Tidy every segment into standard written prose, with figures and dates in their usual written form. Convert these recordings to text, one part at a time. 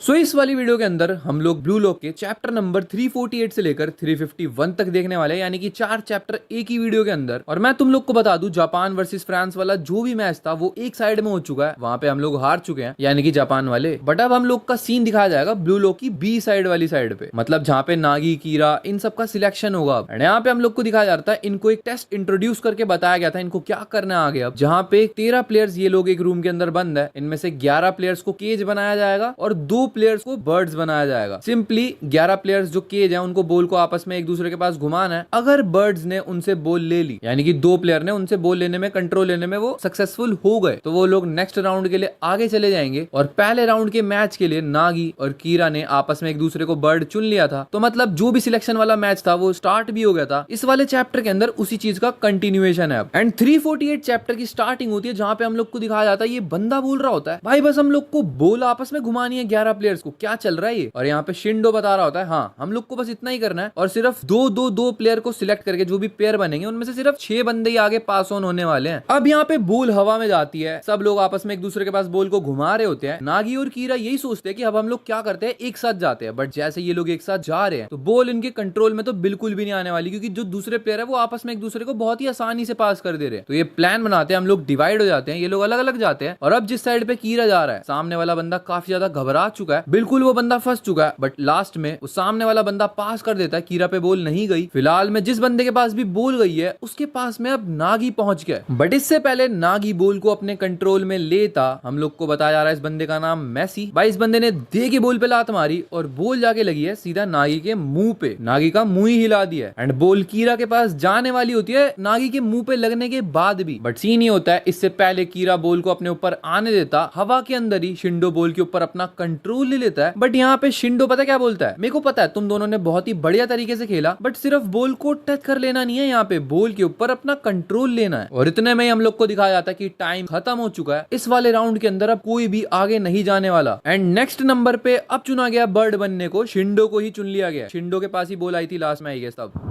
सो इस वाली वीडियो के अंदर हम लोग ब्लू लॉक के चैप्टर नंबर 348 से लेकर 351 तक देखने वाले हैं, यानी कि 4 चैप्टर एक ही वीडियो के अंदर। और मैं तुम लोग को बता दूं, जापान वर्सेस फ्रांस वाला जो भी मैच था वो एक साइड में हो चुका है, वहां पे हम लोग हार चुके हैं यानी कि जापान वाले। बट अब हम लोग का सीन दिखाया जाएगा ब्लू लॉक की बी साइड वाली साइड पे, मतलब जहाँ पे नागी, कीरा इन सब का सिलेक्शन होगा। यहाँ पे हम लोग को दिखाया जाता है, इनको एक टेस्ट इंट्रोड्यूस करके बताया गया था इनको क्या करना है आगे। अब जहाँ पे 13 प्लेयर्स ये लोग एक रूम के अंदर बंद है, इनमें से 11 प्लेयर्स को केज बनाया जाएगा और 2 प्लेयर्स को बर्ड्स बनाया जाएगा। सिंपली 11 प्लेयर्स जो केज है उनको बॉल को आपस में एक दूसरे के पास घुमाना है। अगर बर्ड्स ने उनसे बॉल ले ली, यानी कि 2 प्लेयर ने उनसे बॉल लेने में, कंट्रोल लेने में वो सक्सेसफुल हो गए, तो वो लोग नेक्स्ट राउंड के लिए आगे चले जाएंगे। और पहले राउंड के मैच के लिए नागी और कीरा ने आपस में एक दूसरे को बर्ड चुन लिया था, तो मतलब जो भी सिलेक्शन वाला मैच था वो स्टार्ट भी हो गया था। इस वाले चैप्टर के अंदर उसी चीज का कंटिन्यूएशन है। एंड 348 चैप्टर की स्टार्टिंग होती है जहां पे हम लोग को दिखाया जाता है, ये बंदा बोल रहा होता है भाई बस हम लोग को बॉल आपस में घुमानी है 11 प्लेयर्स को, क्या चल रहा है ये। और यहाँ पे शिंडो बता रहा होता है हाँ हम लोग को बस इतना ही करना है और सिर्फ दो प्लेयर को सिलेक्ट करके जो भी पेयर बनेंगे उनमें से सिर्फ 6 बंदे ही आगे पास ऑन होने वाले हैं। अब यहाँ पे बॉल हवा में जाती है, सब लोग आपस में एक दूसरे के पास बॉल को घुमा रहे होते हैं। नागी और कीरा यही सोचते हैं कि अब हम लोग क्या करते हैं, एक साथ जाते हैं। बट जैसे ये लोग एक साथ जा रहे हैं तो बॉल इनके कंट्रोल में तो बिल्कुल भी नहीं आने वाली, क्योंकि जो दूसरे प्लेयर है वो आपस में एक दूसरे को बहुत ही आसानी से पास कर दे रहे हैं। तो ये प्लान बनाते हैं, हम लोग डिवाइड हो जाते हैं, ये लोग अलग अलग जाते हैं। और अब जिस साइड पे कीरा जा रहा है, सामने वाला बंदा काफी ज्यादा घबरा चुका है, बिल्कुल वो बंदा फंस चुका है। बट लास्ट में वो सामने वाला बंदा पास कर देता है, कीरा पे बॉल नहीं गई। फिलहाल में जिस बंदे के पास भी बॉल गई है उसके पास में अब नागी पहुंच गया। बट इससे पहले नागी बॉल को अपने कंट्रोल में लेता, हम लोग को बताया जा रहा है इस बंदे का नाम मैसी। भाई इस बंदे ने दे के बॉल पे लात मारी और बॉल जाके लगी है सीधा नागी के मुंह पे, नागी का मुंह ही हिला दिया है। एंड बॉल कीरा के पास जाने वाली होती है नागी के मुंह पे लगने के बाद भी। बट सीन ये होता है, इससे पहले कीरा बॉल को अपने ऊपर आने देता, हवा के अंदर ही शिंडो बॉल के ऊपर अपना कंट्रोल ले लेता है। बट यहाँ पे शिंडो पता क्या बोलता है, मेरे को पता है तुम दोनों ने बहुत ही बढ़िया तरीके से खेला, बट सिर्फ बॉल को टच कर लेना नहीं है, यहाँ पे बॉल के ऊपर अपना कंट्रोल लेना है। और इतने में हम लोग को दिखाया जाता है कि टाइम खत्म हो चुका है, इस वाले राउंड के अंदर अब कोई भी आगे नहीं जाने वाला। एंड नेक्स्ट नंबर पे अब चुना गया बर्ड बनने को, शिंडो को ही चुन लिया गया। शिंडो के पास ही बॉल आई थी लास्ट में, आई गेस तब।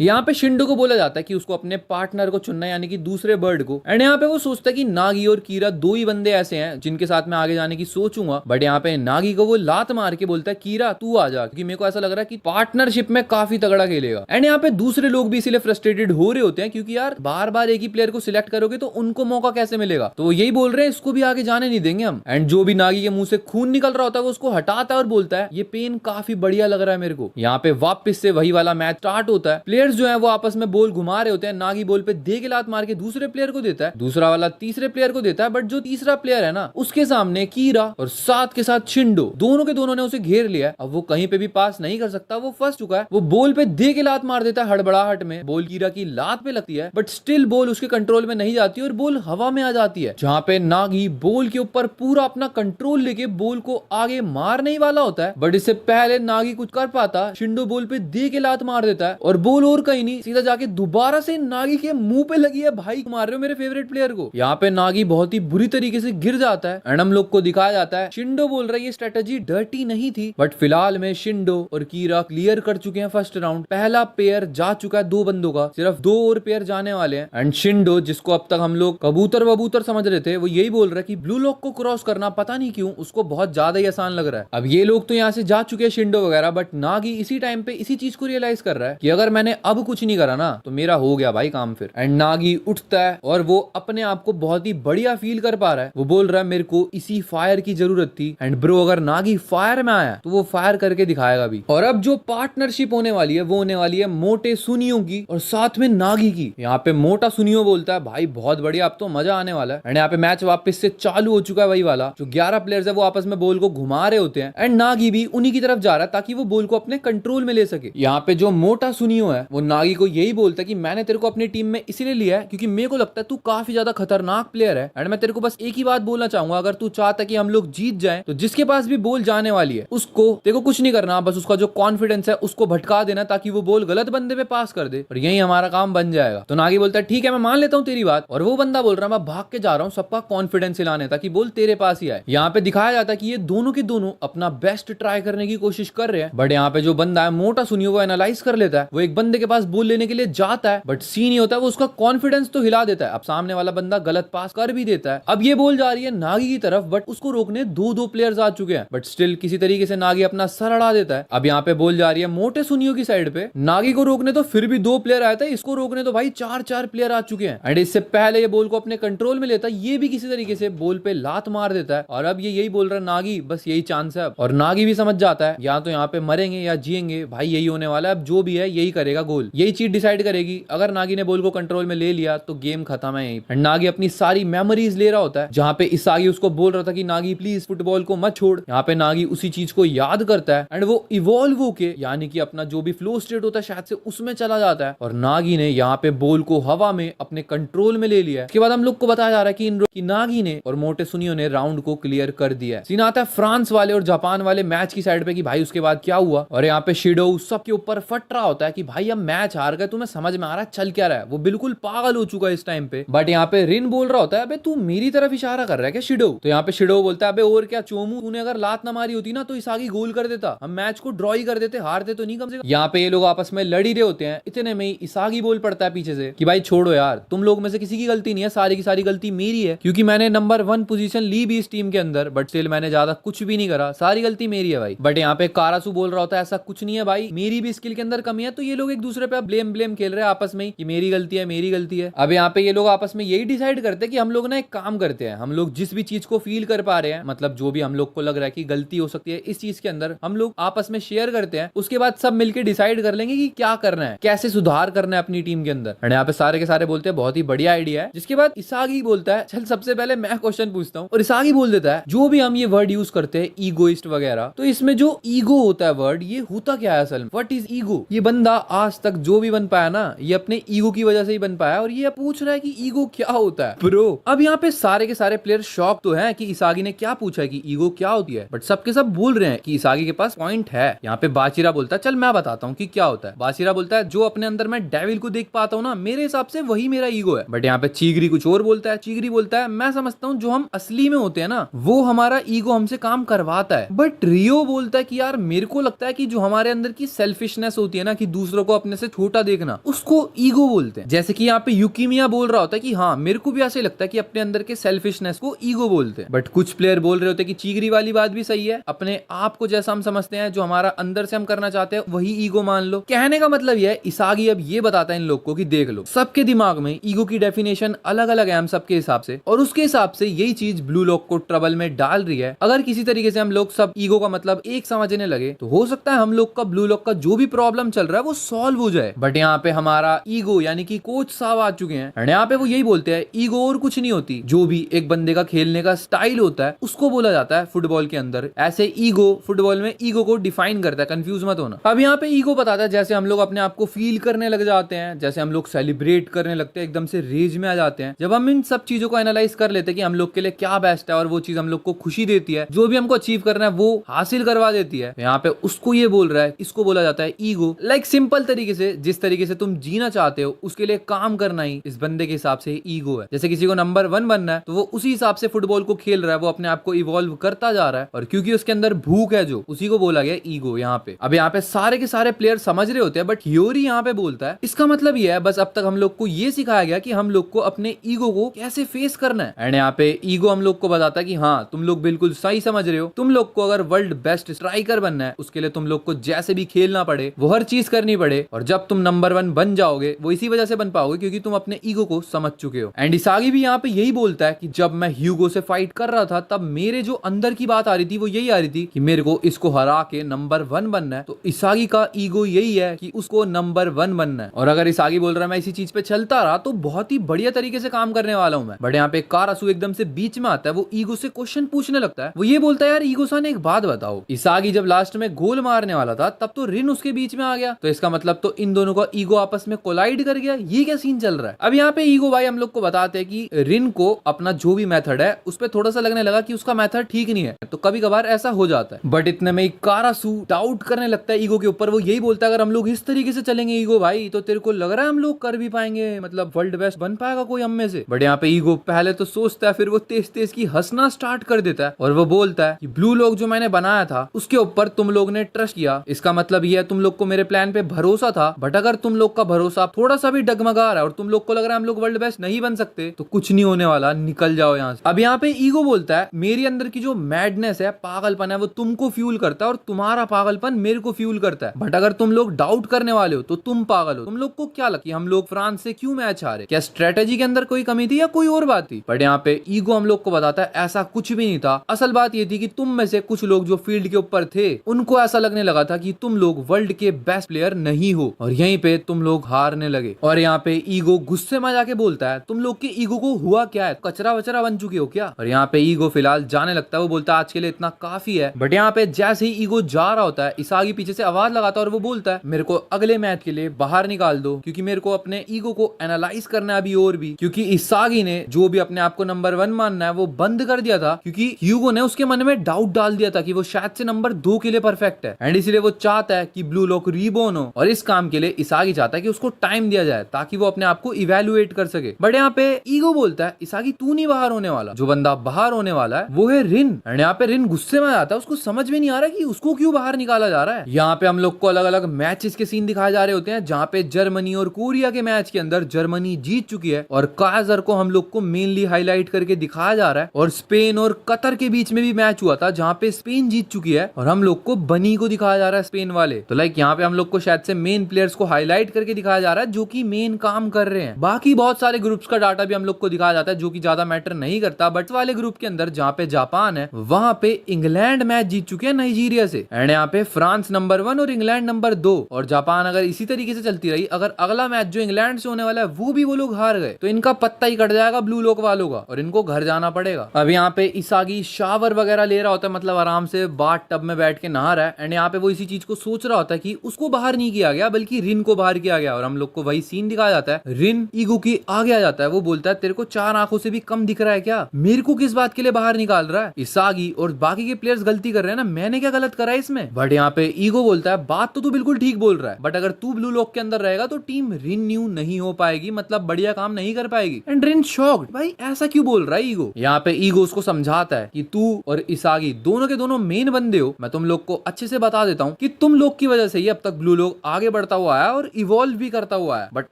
यहाँ पे शिंडो को बोला जाता है कि उसको अपने पार्टनर को चुनना है, यानी कि दूसरे बर्ड को। एंड यहाँ पे वो सोचता है कि नागी और कीरा 2 ही बंदे ऐसे हैं जिनके साथ मैं आगे जाने की सोचूंगा। बट यहाँ पे नागी को वो लात मार के बोलता है कीरा तू आ जा, क्योंकि मेरे को ऐसा लग रहा है कि पार्टनरशिप में काफी तगड़ा खेलेगा। एंड यहाँ पे दूसरे लोग भी इसीलिए फ्रस्ट्रेटेड हो रहे होते हैं, क्योंकि यार बार बार एक ही प्लेयर को सिलेक्ट करोगे तो उनको मौका कैसे मिलेगा। तो यही बोल रहे हैं इसको भी आगे जाने नहीं देंगे हम। एंड जो भी नागी के मुंह से खून निकल रहा होता है वो उसको हटाता है और बोलता है ये पेन काफी बढ़िया लग रहा है मेरे को। यहाँ पे वापस से वही वाला मैच स्टार्ट होता है। प्लेयर्स जो है वो आपस में बॉल घुमा रहे होते हैं, नागी बॉल पे दे के लात मार के दूसरे प्लेयर को देता है, दूसरा वाला तीसरे प्लेयर को देता है। बट जो तीसरा प्लेयर है ना उसके सामने कीरा और साथ के साथ शिंडो, दोनों के दोनों ने उसे घेर लिया है। अब वो कहीं पे भी पास नहीं कर सकता, वो फंस चुका है। वो बॉल पे दे के लात मार देता है हड़बड़ाहट में, बॉल कीरा की लात पे लगती है, बट स्टिल बॉल उसके कंट्रोल में नहीं जाती और बॉल हवा में आ जाती है, जहां पे नागी बॉल के ऊपर पूरा अपना कंट्रोल लेके बॉल को आगे मारने ही वाला होता है। बट इससे पहले नागी कुछ कर पाता, शिंडो बॉल पे दे के लात मार देता है और बॉल और कहीं नहीं सीधा जाके दोबारा से नागी के मुंह पे लगी है। भाई मार रहे हो मेरे फेवरेट प्लेयर को। यहाँ पे नागी बहुत ही बुरी तरीके से गिर जाता है। एंड हम लोग को दिखाया जाता है, शिंडो बोल रहा है ये स्ट्रेटेजी डर्टी नहीं थी, बट फिलहाल में शिंडो और कीरा क्लियर कर चुके हैं फर्स्ट राउंड। पहला पेयर जा चुका है 2 बंदों का, सिर्फ 2 और पेयर जाने वाले हैं। एंड शिंडो, जिसको अब तक हम लोग कबूतर वबूतर समझ रहे थे, वो यही बोल रहा है कि ब्लू लॉक को क्रॉस करना पता नहीं क्यों उसको बहुत ज्यादा ही आसान लग रहा है। अब ये लोग तो यहाँ से जा चुके हैं शिंडो वगैरह, बट नागी इसी टाइम पे इसी चीज को रियलाइज कर रहा है कि अगर मैंने अब कुछ नहीं करा ना तो मेरा हो गया भाई काम फिर। एंड नागी उठता है और वो अपने आप को बहुत ही बढ़िया फील कर पा रहा है। वो बोल रहा है मेरे को इसी फायर की जरूरत थी। एंड ब्रो अगर नागी फायर में आया तो वो फायर करके दिखाएगा भी। और अब जो पार्टनरशिप होने वाली है वो होने वाली है मोटे सुनियों की और साथ में नागी की। यहाँ पे मोटा सुनियो बोलता है भाई बहुत बढ़िया, अब तो मजा आने वाला है। एंड यहाँ पे मैच वापस से चालू हो चुका है, वही वाला जो 11 प्लेयर्स है वो आपस में बॉल को घुमा रहे होते हैं। एंड नागी भी उन्हीं की तरफ जा रहा है ताकि वो बॉल को अपने कंट्रोल में ले सके। यहाँ पे जो मोटा सुनियो है वो नागी को यही बोलता है कि मैंने तेरे को अपनी टीम में इसीलिए लिया है क्योंकि मेरे को लगता है तू काफी ज्यादा खतरनाक प्लेयर है। एंड मैं तेरे को बस एक ही बात बोलना चाहूंगा, अगर तू चाहता कि हम लोग जीत जाएं तो जिसके पास भी बॉल जाने वाली है उसको तेरे को कुछ नहीं करना, बस उसका जो कॉन्फिडेंस है उसको भटका देना ताकि वो बॉल गलत बंदे पे पास कर दे और यही हमारा काम बन जाएगा। तो नागी बोलता है ठीक है मैं मान लेता हूँ तेरी बात। और वो बंदा बोल रहा है मैं भाग के जा रहा हूँ सबका कॉन्फिडेंस हिलाने ताकि बॉल तेरे पास ही आए। यहाँ पे दिखाया जाता है कि ये दोनों के दोनों अपना बेस्ट ट्राई करने की कोशिश कर रहे हैं। बट यहाँ पे जो बंदा है मोटा सुनियो वो एनालाइज कर लेता है, वो एक बंदे के के पास बॉल लेने के लिए जाता है, बट सीन ही होता है वो उसका कॉन्फिडेंस तो हिला देता है। अब सामने वाला बंदा गलत पास कर भी देता है। अब ये बॉल जा रही है नागी की तरफ, बट उसको रोकने दो प्लेयर्स आ चुके हैं, बट स्टिल किसी तरीके से नागी अपना सर अड़ा देता है। अब यहाँ पे बॉल जा रही है मोटे सुनियो की साइड पे। नागी को रोकने तो फिर भी 2 प्लेयर आए थे, इसको रोकने तो भाई 4 प्लेयर आ चुके हैं। एंड इससे पहले ये बॉल को अपने कंट्रोल में लेता है, ये भी किसी तरीके से बॉल पे लात मार देता है। और अब ये यही बोल रहा है नागी बस यही चांस है अब। और नागी भी समझ जाता है या तो यहाँ पे मरेंगे या जिएंगे, भाई यही होने वाला है। अब जो भी है यही करेगा, गोल यही चीज डिसाइड करेगी। अगर नागी ने बॉल को कंट्रोल में ले लिया तो गेम खत्म है यहीं। एंड नागी अपनी सारी मेमोरीज ले रहा होता है, जहाँ पे इसागी उसको बोल रहा था कि नागी प्लीज फुटबॉल को मत छोड़। यहाँ पे नागी उसी चीज को याद करता है एंड वो इवॉल्व होके यानी कि अपना जो भी फ्लो स्टेट होता है शायद से उसमें चला जाता है। और नागी ने यहाँ पे बॉल को हवा में अपने कंट्रोल में ले लिया है। इसके बाद हम लोग को बताया जा रहा है कि नागी ने और मोटे सुनियो ने राउंड को क्लियर कर दिया है। सीन आता है फ्रांस वाले और जापान वाले मैच की साइड पे कि भाई उसके बाद क्या हुआ। और यहाँ पे शिडो सबके ऊपर फट रहा होता है कि भाई अब मैच हार गए, तुम्हें समझ में आ रहा है चल क्या रहा है। वो बिल्कुल पागल हो चुका है इस टाइम पे। बट यहाँ पे रिन बोल रहा होता है अबे तू मेरी तरफ इशारा कर रहा है क्या शिडो। तो यहाँ पे शिडो बोलता है अबे और क्या चोमू, तूने अगर लात ना मारी होती ना तो इसागी गोल कर देता, हम मैच को ड्रॉ ही कर देते, हारते तो नहीं कम से कम। यहाँ पे ये लोग आपस में लड़ ही रहे होते हैं, इतने में ही इसागी बोल पड़ता है पीछे से कि भाई छोड़ो यार, तुम लोग में से किसी की गलती नहीं है, सारी की सारी गलती मेरी है, क्योंकि मैंने नंबर 1 पोजीशन ली भी इस टीम के अंदर, बट स्टिल मैंने ज्यादा कुछ भी नहीं करा, सारी गलती मेरी है भाई। बट यहाँ पे कारासू बोल रहा होता है ऐसा कुछ नहीं है भाई, मेरी भी स्किल के अंदर कमी है। तो ये लोग एक दूसरे पे ब्लेम खेल रहे हैं आपस में कि मेरी गलती है मेरी गलती है। अब यहाँ पे ये लोग आपस में यही डिसाइड करते हैं कि हम लोग ना एक काम करते हैं, हम लोग जिस भी चीज को फील कर पा रहे हैं, मतलब जो भी हम लोग को लग रहा है कि गलती हो सकती है इस चीज के अंदर, हम लोग आपस में शेयर करते हैं। उसके बाद सब मिलकर डिसाइड कर लेंगे कि क्या करना है, कैसे सुधार करना है अपनी टीम के अंदर। और यहाँ पे सारे के सारे बोलते हैं बहुत ही बढ़िया आइडिया है। जिसके बाद इसागी बोलता है चल सबसे पहले मैं क्वेश्चन पूछता हूँ। और इसागी बोल देता है जो भी हम ये वर्ड यूज करते हैं ईगोइस्ट वगैरह, तो इसमें जो ईगो होता है वर्ड, ये होता क्या है असल में, व्हाट इज ईगो। ये बंदा आज तक जो भी बन पाया ना, ये अपने ईगो की वजह से ही बन पाया। और ये पूछ रहा है कि ईगो क्या होता है ब्रो। अब यहाँ पे सारे के सारे प्लेयर शॉक तो हैं कि इसागी ने क्या पूछा है कि ईगो क्या होती है, बट सबके सब बोल रहे हैं कि इसागी के पास पॉइंट है। यहाँ पे बाचिरा बोलता है चल मैं बताता हूँ कि क्या होता है। बाचिरा बोलता है जो अपने अंदर मैं डेविल को देख पाता हूँ ना, मेरे हिसाब से वही मेरा ईगो है। बट यहाँ पे चीगरी कुछ और बोलता है। चीगरी बोलता है मैं समझता हूँ जो हम असली में होते हैं ना, वो हमारा ईगो हमसे काम करवाता है। बट रियो बोलता है कि यार मेरे को लगता है कि जो हमारे अंदर की सेल्फिशनेस होती है ना, कि दूसरों को अपने से छोटा देखना, उसको ईगो बोलते हैं। जैसे कि यहाँ पे यूकीमिया बोल रहा होता है कि हाँ मेरे को भी ऐसे लगता है कि अपने अंदर के सेल्फिशनेस को ईगो बोलते हैं। बट कुछ प्लेयर बोल रहे होते हैं कि चीगरी वाली बात भी सही है, अपने आप को जैसा हम समझते हैं, जो हमारा अंदर से हम करना चाहते हैं वही ईगो मान लो। कहने का मतलब यह है इसागी अब ये बताता है इन लोग को कि देख लो सबके दिमाग में ईगो की डेफिनेशन अलग अलग है हम सबके हिसाब से, और उसके हिसाब से यही चीज ब्लू लॉक को ट्रबल में डाल रही है। अगर किसी तरीके से हम लोग सब ईगो का मतलब एक समझने लगे तो हो सकता है हम लोग का ब्लू लॉक का जो भी प्रॉब्लम चल रहा है वो सॉल्व हो जाए। बट यहाँ पे हमारा ईगो यानी कि कोच साहब आ चुके हैं और यहाँ पे वो यही बोलते हैं ईगो और कुछ नहीं होती, जो भी एक बंदे का खेलने का स्टाइल होता है उसको बोला जाता है फुटबॉल के अंदर। ऐसे ईगो फुटबॉल में ईगो को डिफाइन करता है, कंफ्यूज मत होना। अब यहाँ पे ईगो बताता है जैसे हम लोग अपने आप को फील करने लग जाते हैं, जैसे हम लोग सेलिब्रेट करने लगते हैं, एकदम से रेज में आ जाते हैं। जब हम इन सब चीजों को एनालाइज कर लेते हैं कि हम लोग के लिए क्या बेस्ट है और वो चीज हम लोग को खुशी देती है, जो भी हमको अचीव करना है वो हासिल करवा देती है, यहाँ पे उसको ये बोल रहा है, इसको बोला जाता है ईगो। लाइक सिंपल तरीके से जिस तरीके से तुम जीना चाहते हो उसके लिए काम करना ही इस बंदे के हिसाब से ईगो है। जैसे किसी को नंबर 1 बनना है तो वो उसी हिसाब से फुटबॉल को खेल रहा है, वो अपने आप को इवॉल्व करता जा रहा है, और क्योंकि उसके अंदर भूख है जो, उसी को बोला गया ईगो यहाँ पे। अब यहाँ पे सारे के सारे प्लेयर समझ रहे होते हैं, बट थियोरी यहाँ पे बोलता है इसका मतलब ये है बस अब तक हम लोग को ये सिखाया गया कि हम लोग को अपने ईगो को कैसे फेस करना है। एंड यहाँ पे ईगो हम लोग को बताता है कि हाँ तुम लोग बिल्कुल सही समझ रहे हो, तुम लोग को अगर वर्ल्ड बेस्ट स्ट्राइकर बनना है उसके लिए तुम लोग को जैसे भी खेलना पड़े वो हर चीज करनी पड़े, और जब तुम नंबर 1 बन जाओगे वो इसी वजह से बन पाओगे क्योंकि तुम अपने ईगो को समझ चुके हो। एंड इसागी भी यहाँ पे यही बोलता है कि जब मैं ह्यूगो से फाइट कर रहा था तब मेरे जो अंदर की बात आ रही थी वो यही आ रही थी कि मेरे को इसको हरा के नंबर 1 बनना है। तो इसागी का ईगो यही है कि उसको नंबर 1 बनना है, और अगर इसागी बोल रहा है मैं इसी चीज पे चलता रहा तो बहुत ही बढ़िया तरीके से काम करने वाला हूं मैं। बट यहाँ पे कारासू एकदम से बीच में आता है, वो ईगो से क्वेश्चन पूछने लगता है। वो ये बोलता है यार ईगो सान एक बात बताओ, इसागी जब लास्ट में गोल मारने वाला था तब तो रिन उसके बीच में आ गया, तो इसका मतलब तो इन दोनों का ईगो आपस में कोलाइड कर गया, ये क्या सीन चल रहा है। अब यहाँ पे ईगो भाई हम लोग को बताते हैं कि रिन को अपना जो भी मेथड है उस पर थोड़ा सा लगने लगा कि उसका मेथड ठीक नहीं है, तो कभी कभार ऐसा हो जाता है। बट इतने में कारासू डाउट करने लगता है ईगो के ऊपर। वो यही बोलता है अगर हम लोग इस तरीके से चलेंगे ईगो भाई तो तेरे को लग रहा है हम लोग कर भी पाएंगे, मतलब वर्ल्ड बेस्ट बन पाएगा कोई हम में से। बट यहाँ पे ईगो पहले तो सोचता है, फिर वो तेज तेज की हंसना स्टार्ट कर देता है और वो बोलता है कि ब्लू लॉक जो मैंने बनाया था उसके ऊपर तुम लोग ने ट्रस्ट किया, इसका मतलब ये है तुम लोग को मेरे प्लान पे भरोसा भरोसा था, बट अगर तुम लोग का भरोसा थोड़ा सा भी डगमगा रहा है और तुम लोग को लग रहा है हम लोग वर्ल्ड बेस्ट नहीं बन सकते, तो कुछ नहीं होने वाला, निकल जाओ यहाँ से। अब यहाँ पे ईगो बोलता है मेरी अंदर की जो मैडनेस है, पागलपन है, वो तुमको फ्यूल करता है और तुम्हारा पागलपन मेरे को फ्यूल करता है। बट अगर तुम लोग डाउट करने वाले हो तो तुम पागल हो। तुम लोग को क्या लगा हम लोग फ्रांस से क्यों मैच हारे? क्या स्ट्रेटेजी के अंदर कोई कमी थी या कोई और बात थी? बट यहाँ पे ईगो हम लोग को बताता है ऐसा कुछ भी नहीं था। असल बात ये थी कि तुम में से कुछ लोग जो फील्ड के ऊपर थे, उनको ऐसा लगने लगा था कि तुम लोग वर्ल्ड के बेस्ट प्लेयर नहीं हो और यहीं पे तुम लोग हारने लगे। और यहाँ पे ईगो गुस्से में जाके बोलता है तुम लोग के ईगो को हुआ क्या है, कचरा वचरा बन चुके हो क्या? और यहाँ पे ईगो फिलहाल जाने लगता है, वो बोलता है आज के लिए इतना काफी है। बट यहाँ पे जैसे ही ईगो जा रहा होता है, इसागी पीछे से आवाज लगाता है और वो बोलता है मेरे को अगले मैच के लिए बाहर निकाल दो, क्योंकि मेरे को अपने ईगो को एनालाइज करना है अभी और भी, क्योंकि इसागी ने जो भी अपने आप को नंबर 1 मानना है वो बंद कर दिया था, क्योंकि ह्यूगो ने उसके मन में डाउट डाल दिया था कि वो शायद से नंबर 2 के लिए परफेक्ट है एंड इसलिए वो चाहता है कि ब्लू लॉक रीबोर्न हो। और इस काम के लिए इसागी चाहता है कि उसको टाइम दिया जाए ताकि वो अपने आप को इवेलुएट कर सके। बट यहाँ पे ईगो बोलता है इसागी तू नहीं बाहर होने वाला, जो बंदा बाहर होने वाला है वो है रिन। एंड यहाँ पे रिन गुस्से में आता है, उसको समझ में नहीं आ रहा कि उसको क्यों बाहर निकाला जा रहा है। यहाँ पे हम लोग को अलग अलग मैचेस के सीन दिखाए जा रहे होते हैं, जहाँ पे जर्मनी और कोरिया के मैच के अंदर जर्मनी जीत चुकी है और काजर को हम लोग को मेनली हाईलाइट करके दिखाया जा रहा है। और स्पेन और कतर के बीच में भी मैच हुआ था जहाँ पे स्पेन जीत चुकी है और हम लोग को बनी को दिखाया जा रहा है स्पेन वाले। तो लाइक यहाँ पे हम लोग को शायद से मेन प्लेयर्स को हाईलाइट करके दिखाया जा रहा है जो कि मेन काम कर रहे हैं। बाकी बहुत सारे ग्रुप्स का डाटा भी हम लोग को दिखाया जाता है जो कि ज्यादा मैटर नहीं करता। बट वाले ग्रुप के अंदर जहाँ पे जापान है, वहां पे इंग्लैंड मैच जीत चुके हैं नाइजीरिया से एंड यहाँ पे फ्रांस नंबर 1 और इंग्लैंड नंबर 2। और जापान अगर इसी तरीके से चलती रही, अगर अगला मैच जो इंग्लैंड से होने वाला है वो भी वो लोग हार गए, तो इनका पत्ता ही कट जाएगा ब्लू लॉक वालों का और इनको घर जाना पड़ेगा। अब यहाँ पे इसागी शावर वगैरह ले रहा होता है, मतलब आराम से बाथ टब में बैठ के नहा रहा है एंड यहाँ पे वो इसी चीज को सोच रहा होता है कि उसको बाहर नहीं किया गया बल्कि रिन को बाहर किया गया। और हम लोग को वही सीन दिखाया जाता है, रिन ईगो की आगे आ जाता है, वो बोलता है तेरे को 4 आंखों से भी कम दिख रहा है क्या? मेरे को किस बात के लिए बाहर निकाल रहा है? इसागी और बाकी के प्लेयर्स गलती कर रहे हैं ना, मैंने क्या गलत करा है इसमें? बट यहाँ पे ईगो बोलता है बात तो तू बिल्कुल ठीक बोल रहा है, बट अगर तू ब्लू लॉक के अंदर रहेगा तो टीम रिन्यू नहीं हो पाएगी, मतलब बढ़िया काम नहीं कर पाएगी। एंड रिन शॉक्ड, भाई ऐसा क्यों बोल रहा है ईगो? यहाँ पे ईगो उसको समझाता है कि तू और इसागी दोनों के दोनों मेन बंदे हो। मैं तुम लोग को अच्छे से बता देता हूँ कि तुम लोग की वजह से ही अब तक ब्लू लॉक आगे बढ़ता हुआ है और इवॉल्व भी करता हुआ है। बट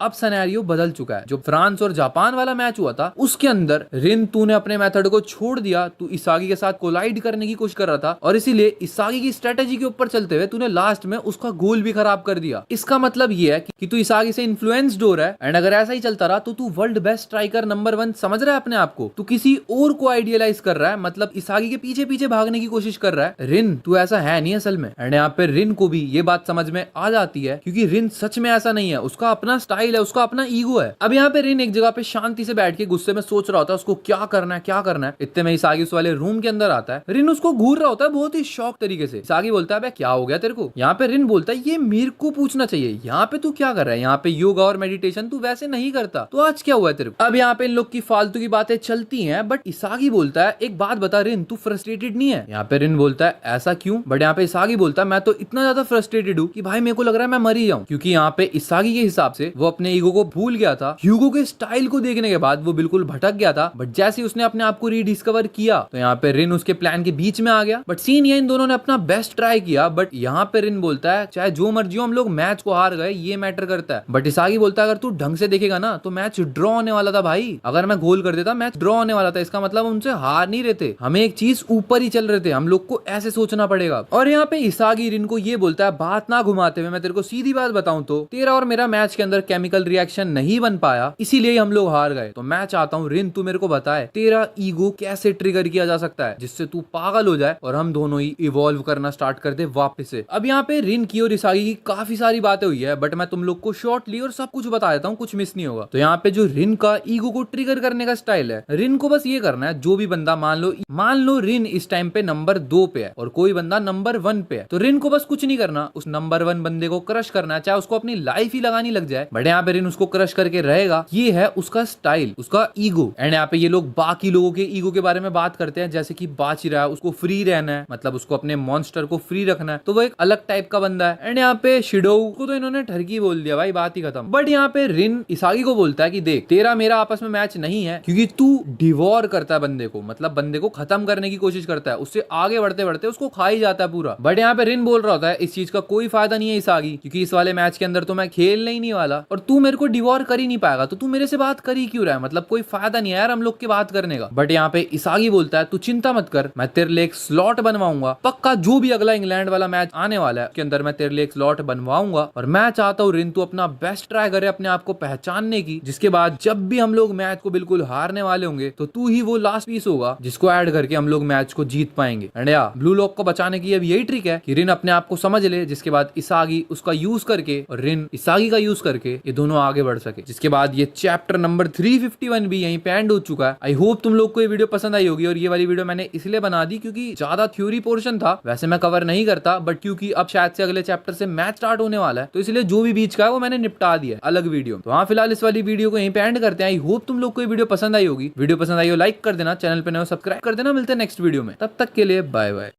अब सिनेरियो बदल चुका है। जो फ्रांस और जापान वाला मैच हुआ था उसके अंदर रिन तूने अपने मेथड को छोड़ दिया, तू इसागी के साथ कोलाइड करने की कोशिश कर रहा था और इसीलिए इसागी की स्ट्रेटेजी के ऊपर चलते हुए तूने लास्ट में उसका गोल भी खराब कर दिया। इसका मतलब ये है कि तू इसागी से इन्फ्लुएंस्ड हो रहा है एंड अगर ऐसा ही चलता रहा तो तू वर्ल्ड बेस्ट स्ट्राइकर नंबर 1 समझ रहा है अपने आप को, तू किसी और को आइडियलाइज कर रहा है, मतलब इसागी के पीछे पीछे भागने की कोशिश कर रहा है। रिन तू ऐसा है नहीं असल में। एंड यहाँ पे रिन को भी ये बात समझ में आ जाती है क्योंकि रिन सच में ऐसा नहीं है, उसका अपना स्टाइल है, उसका अपना ईगो है। अब यहाँ पे रिन एक जगह पे शांति से बैठ के गुस्से में सोच रहा होता है उसको क्या करना है क्या करना है। इतने में इसागी उस वाले रूम के अंदर आता है, रिन उसको घूर रहा होता है बहुत ही शौक तरीके से। इसागी बोलता है क्या हो गया तेरे को? यहाँ पे रिन बोलता है ये मेरे को पूछना चाहिए, यहाँ पे तू क्या कर रहा है? यहाँ पे योगा और मेडिटेशन तू वैसे नहीं करता, तो आज क्या हुआ है तेरे को? अब यहाँ पे इन लोग की फालतू की बातें चलती हैं, बट इसागी बोलता है एक बात बता रिन, तू फ्रस्ट्रेटेड नहीं है? यहाँ पे रिन बोलता है ऐसा क्यों? बट यहाँ पे इसागी बोलता है मैं तो इतना ज्यादा फ्रस्ट्रेटेड हूँ कि भाई मेरे को लग रहा है मैं मर ही जाऊं, क्योंकि यहाँ पे इसागी के हिसाब से वो अपने ईगो को भूल गया था। ह्यूगो के स्टाइल को देखने के बाद वो बिल्कुल भटक गया था, बट जैसे ही उसने अपने आप को रीडिस्कवर किया तो यहाँ पे रिन उसके प्लान के बीच में आ गया। बट सीन ये इन दोनों ने अपना बेस्ट ट्राई किया, बट यहाँ पे रिन बोलता है चाहे जो मर्जी हो हम लोग मैच को हार गए, ये मैटर करता है। बट इसागी बोलता है अगर तू ढंग से देखेगा ना तो मैच ड्रॉ होने वाला था भाई, अगर मैं गोल कर देता मैच ड्रॉ होने वाला था, इसका मतलब उनसे हार नहीं रहे थे, हमें एक चीज ऊपर ही चल रहे थे, हम लोग को ऐसे सोचना पड़ेगा। और यहाँ पे इसागी रिन को ये बोलता है बात ना घुमाते हुए मैं तेरे को सीधी बात बताऊं तो तेरा और मेरा मैच के अंदर केमिकल रिएक्शन नहीं बन पाया, इसीलिए हम लोग हार गए। तो मैं चाहता हूँ रिन तू मेरे को बताए तेरा ईगो कैसे ट्रिगर किया जा सकता है जिससे तू पागल हो जाए और हम दोनों ही इवॉल्व करना स्टार्ट कर दे वापस से। अब यहाँ पे रिन की और इसागी की काफी सारी बातें हुई है, बट मैं तुम लोग को शॉर्टली और सब कुछ बता देता हूँ, कुछ मिस नहीं होगा। तो यहाँ पे जो रिन का ईगो को ट्रिगर करने का स्टाइल है, रिन को बस ये करना है जो भी बंदा मान लो रिन इस टाइम पे नंबर 2 पे है और कोई बंदा नंबर 1 पे है, तो रिन को बस कुछ नहीं करना, उस नंबर 1 बंदे को क्रश करना है, चाहे उसको अपनी लाइफ ही लगानी लग जाए, बट यहाँ पे रिन उसको क्रश करके रहेगा। ये है उसका स्टाइल, उसका ईगो। एंड यहाँ पे ये लोग बाकी लोगों के ईगो के बारे में बात करते हैं, जैसे कि बाची रहा है उसको फ्री रहना है, मतलब उसको अपने मॉन्स्टर को फ्री रखना है, तो वो एक अलग टाइप का बंदा है। एंड यहाँ पे शिडो को तो इन्होंने ठरकी बोल दिया भाई, बात ही खत्म। बट यहाँ पे रिन इसागी को बोलता है कि देख तेरा मेरा आपस में मैच नहीं है, क्योंकि तू डिवोर करता है बंदे को, मतलब बंदे को खत्म करने की कोशिश करता है, उससे आगे बढ़ते बढ़ते उसको खा ही जाता है पूरा। बट यहाँ पे रिन बोल रहा होता है इस चीज का कोई फायदा नहीं है इसागी, क्योंकि इस वाले मैच के अंदर तो मैं खेलने ही नहीं वाला और तू मेरे को डिवोर कर ही नहीं पाएगा, तो तू मेरे से बात कर ही क्यों रहा है? मतलब कोई फायदा नहीं है यार हम लोग की बात करने का। बट यहाँ पे इसागी बोलता है तू चिंता मत कर, मैं तेरे लिए एक स्लॉट बनवाऊंगा पक्का, जो भी अगला इंग्लैंड वाला मैच आने वाला है उसके अंदर मैं तेरे लिए एक स्लॉट बनवाऊंगा। और मैं चाहता हूँ रिन तू अपना बेस्ट ट्राई करे अपने आप को पहचानने की, जिसके बाद जब भी हम लोग मैच को बिल्कुल हारने वाले होंगे तो तू ही वो लास्ट पीस होगा जिसको ऐड करके हम लोग मैच को जीत पाएंगे। एंड या ब्लू लॉक को बचाने की अब यही ट्रिक है कि रिन अपने आप को समझ ले, जिसके बाद इसागी उसका यूज करके और रिन इसागी का यूज करके ये दोनों आगे बढ़ सके। जिसके बाद ये चैप्टर नंबर 351 भी यहीं पे एंड हो चुका है। आई होप तुम लोग को ये वीडियो पसंद आई होगी, और ये वाली वीडियो मैंने इसलिए बना दी क्योंकि ज्यादा थ्योरी पोर्शन था, वैसे मैं कवर नहीं करता, बट क्योंकि अब शायद से अगले चैप्टर से मैच स्टार्ट होने वाला है तो इसलिए जो भी बीच का है वो मैंने निपटा दिया अलग वीडियो। तो हाँ फिलहाल इस वाली वीडियो को यहीं पे एंड करते हैं। आई होप तुम लोग को ये वीडियो पसंद आई होगी। वीडियो पसंद आई हो लाइक कर देना, चैनल पे नए हो सब्सक्राइब कर देना। मिलते हैं नेक्स्ट वीडियो में, तब तक के लिए बाय बाय।